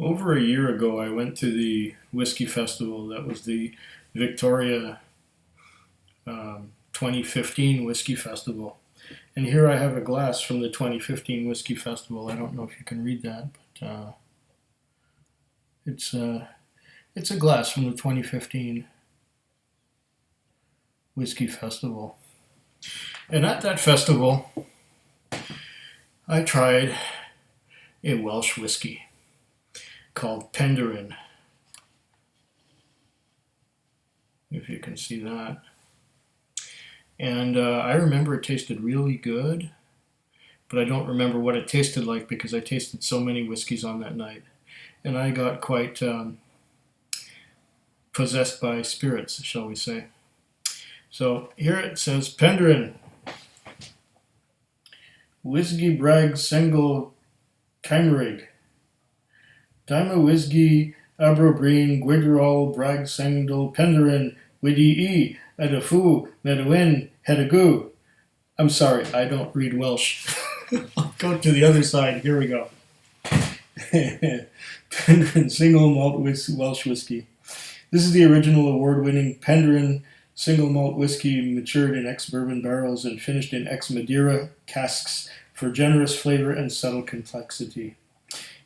Over a year ago, I went to the whiskey festival. That was the Victoria 2015 Whiskey Festival. And here I have a glass from the 2015 Whiskey Festival. I don't know if you can read that, but it's, uh, it's a glass from the 2015 Whiskey Festival. And at that festival, I tried a Welsh whiskey called Penderyn, if you can see that. And I remember it tasted really good, but I don't remember what it tasted like because I tasted so many whiskeys on that night. And I got quite possessed by spirits, shall we say. So here it says Penderyn, Whiskey Bragg Single Cymrig, Daima Whiskey Aberbreen Gwydrol Bragg Single Penderyn Widi E Adafu Medwin Hedagu. I'm sorry, I don't read Welsh. I'll go to the other side. Here we go. Penderyn Single Malt Welsh Whiskey. This is the original award-winning Penderyn Single Malt Whiskey matured in ex-bourbon barrels and finished in ex-Madeira casks for generous flavor and subtle complexity.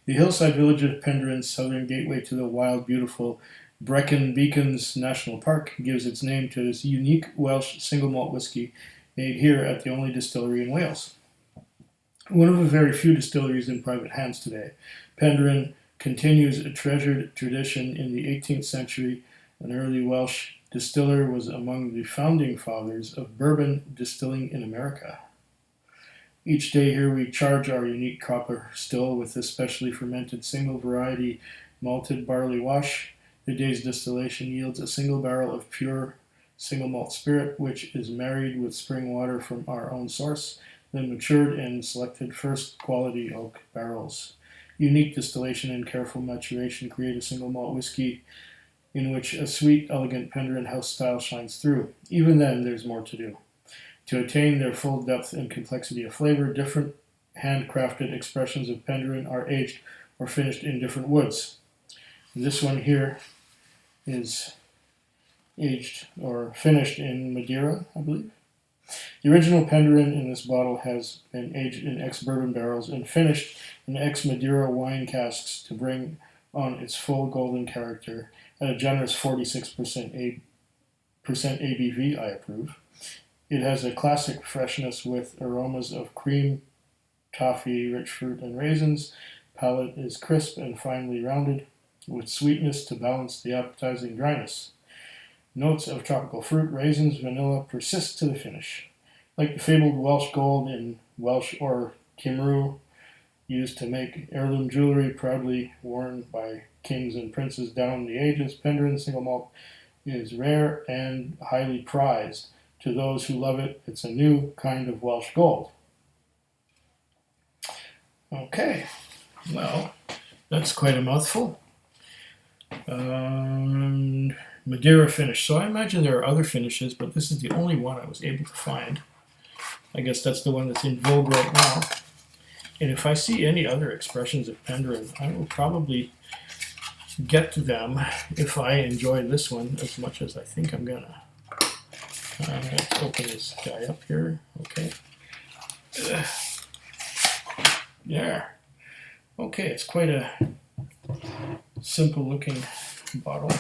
The hillside village of Penderyn's southern gateway to the wild, beautiful Brecon Beacons National Park gives its name to this unique Welsh single malt whiskey made here at the only distillery in Wales. One of the very few distilleries in private hands today, Penderyn continues a treasured tradition. In the 18th century. An early Welsh distiller was among the founding fathers of bourbon distilling in America. Each day here we charge our unique copper still with this specially fermented single variety malted barley wash. The day's distillation yields a single barrel of pure single malt spirit, which is married with spring water from our own source, then matured in selected first quality oak barrels. Unique distillation and careful maturation create a single malt whiskey in which a sweet, elegant Penderyn house style shines through. Even then, there's more to do. To attain their full depth and complexity of flavor, different handcrafted expressions of Penderyn are aged or finished in different woods. And this one here is aged or finished in Madeira, I believe. The original Penderyn in this bottle has been aged in ex-bourbon barrels and finished in ex-Madeira wine casks to bring on its full golden character at a generous 46% ABV, I approve. It has a classic freshness with aromas of cream, toffee, rich fruit, and raisins. Palate is crisp and finely rounded, with sweetness to balance the appetizing dryness. Notes of tropical fruit, raisins, vanilla persist to the finish. Like the fabled Welsh gold in Welsh or Cymru, used to make heirloom jewelry proudly worn by kings and princes down the ages, Penderyn single malt is rare and highly prized. To those who love it, it's a new kind of Welsh gold. Okay, well, that's quite a mouthful. Madeira finish. So I imagine there are other finishes, but this is the only one I was able to find. I guess that's the one that's in vogue right now. And if I see any other expressions of Penderyn, I will probably get to them if I enjoy this one as much as I think I'm gonna. Let's open this guy up here. Okay. There. Okay, it's quite a simple looking bottle.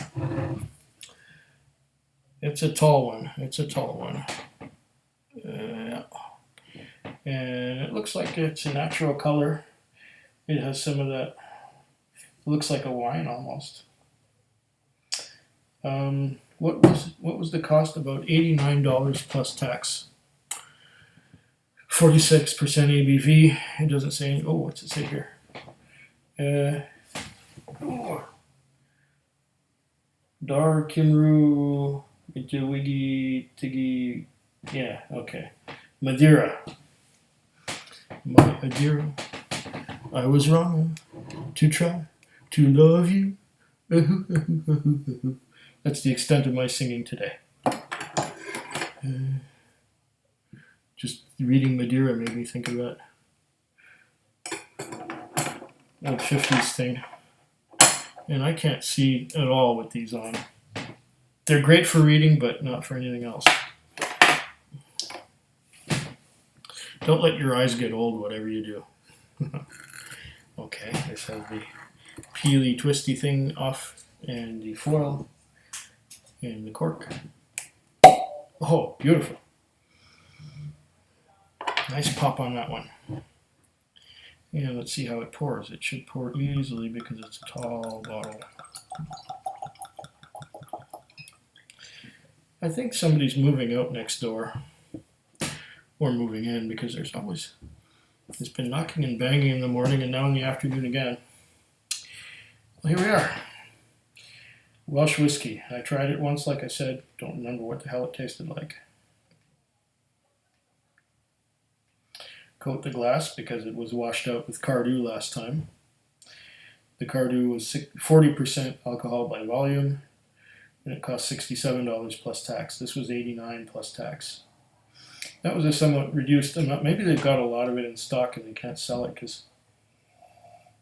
It's a tall one. It's a tall one. And it looks like it's a natural color. It has some of that. It looks like a wine almost. What was the cost? About $89 plus tax. 46% ABV. It doesn't say any. Oh, what's it say here? Dar Cymru Wigi Tigi. Yeah, okay. Madeira. Madeira. I was wrong to try to love you. That's the extent of my singing today. Just reading Madeira made me think of that old 50s thing. And I can't see at all with these on. They're great for reading, but not for anything else. Don't let your eyes get old, whatever you do. Okay, this has the peely, twisty thing off, and the foil, and the cork. Oh, beautiful. Nice pop on that one. And let's see how it pours. It should pour easily because it's a tall bottle. I think somebody's moving out next door, or moving in, because it's been knocking and banging in the morning and now in the afternoon again. Well, here we are. Welsh Whisky. I tried it once, like I said. Don't remember what the hell it tasted like. Coat the glass because it was washed out with Cardew last time. The Cardew was 40% alcohol by volume, and it cost $67 plus tax. This was $89 plus tax. That was a somewhat reduced amount. Maybe they've got a lot of it in stock and they can't sell it because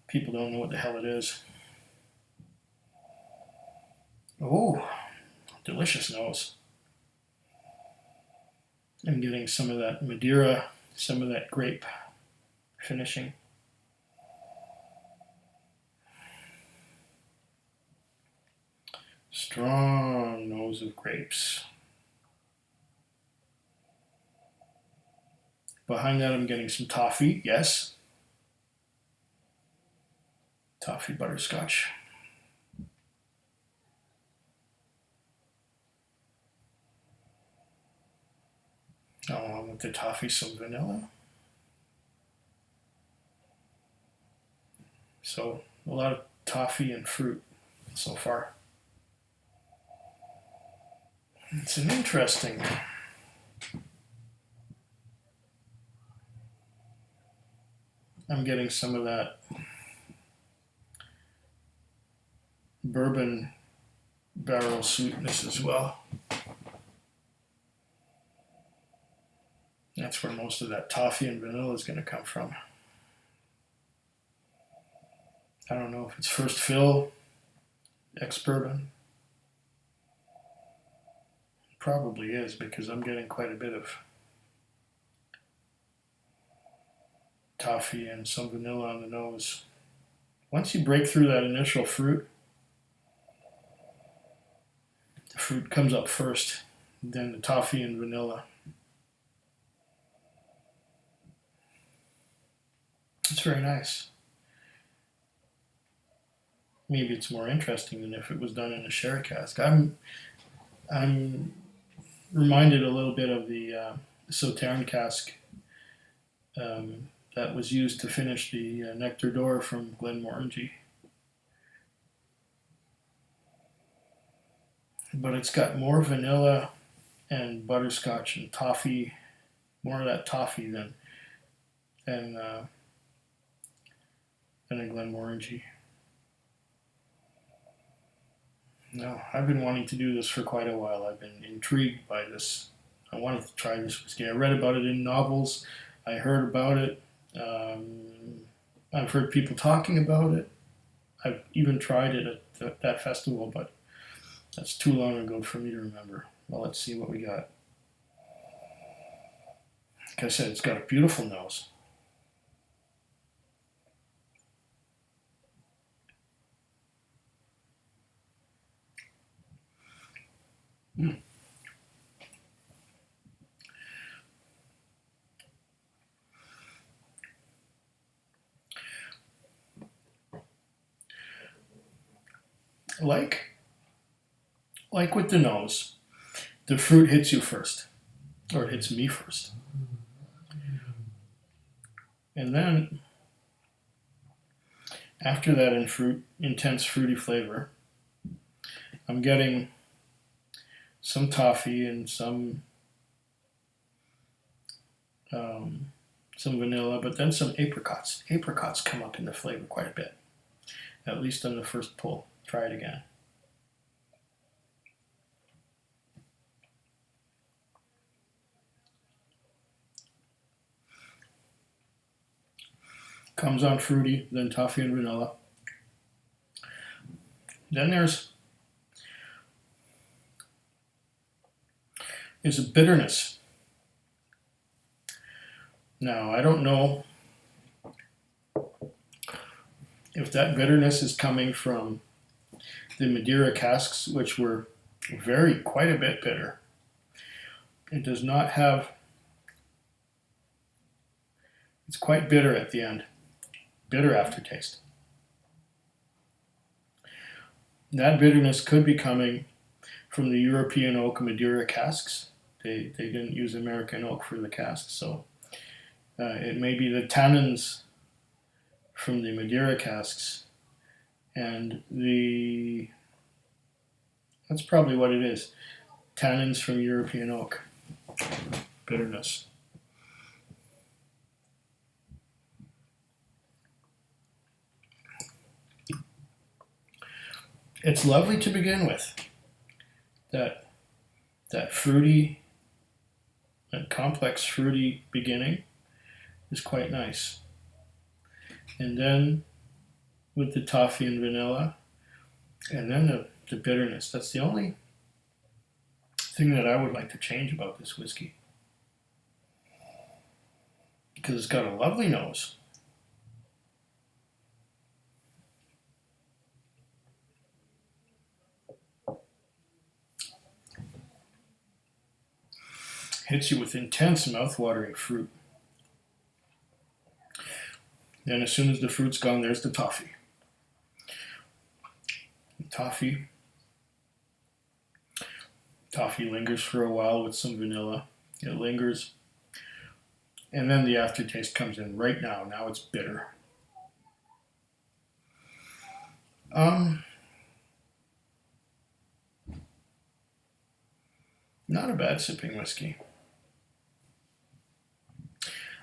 people don't know what the hell it is. Oh, delicious nose. I'm getting some of that Madeira, some of that grape finishing. Strong nose of grapes. Behind that, I'm getting some toffee, yes. Toffee butterscotch. Along with the toffee, some vanilla. So, a lot of toffee and fruit so far. It's an interesting. I'm getting some of that bourbon barrel sweetness as well. That's where most of that toffee and vanilla is going to come from. I don't know if it's first fill, ex-bourbon. Probably is because I'm getting quite a bit of toffee and some vanilla on the nose. Once you break through that initial fruit, the fruit comes up first, then the toffee and vanilla. It's very nice. Maybe it's more interesting than if it was done in a sherry cask. I'm reminded a little bit of the Sauterne cask that was used to finish the Nectar d'Or from Glenmorangie. But it's got more vanilla and butterscotch and toffee, more of that toffee than a Glenmorangie. No, I've been wanting to do this for quite a while. I've been intrigued by this. I wanted to try this whiskey. I read about it in novels. I heard about it. I've heard people talking about it. I've even tried it at that festival, but that's too long ago for me to remember. Well, let's see what we got. Like I said, it's got a beautiful nose. Mm. Like with the nose, the fruit hits you first, or it hits me first. And then, after that intense fruity flavor, I'm getting some toffee and some vanilla, but then some apricots. Apricots come up in the flavor quite a bit, at least on the first pull. Try it again. Comes on fruity, then toffee and vanilla. Then there's a bitterness. Now, I don't know if that bitterness is coming from the Madeira casks, which were quite a bit bitter. It does not have, it's quite bitter at the end, bitter aftertaste. That bitterness could be coming from the European oak Madeira casks. They didn't use American oak for the casks, so it may be the tannins from the Madeira casks, and that's probably what it is. Tannins from European oak. Bitterness. It's lovely to begin with. That fruity and complex fruity beginning is quite nice. And then with the toffee and vanilla, and then the bitterness. That's the only thing that I would like to change about this whiskey. Because it's got a lovely nose. Hits you with intense mouth-watering fruit. Then as soon as the fruit's gone, there's the toffee. Toffee lingers for a while with some vanilla. It lingers. And then the aftertaste comes in right now. Now it's bitter. Not a bad sipping whiskey.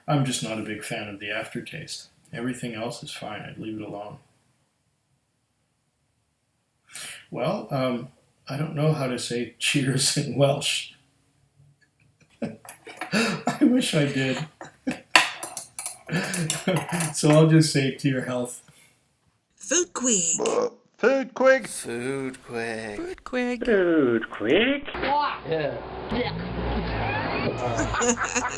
I'm just not a big fan of the aftertaste. Everything else is fine. I'd leave it alone. Well, I don't know how to say cheers in Welsh. I wish I did. So I'll just say to your health. Food Quig. Food Quig. Food Quig. Food Quig. Food Quig. Yeah.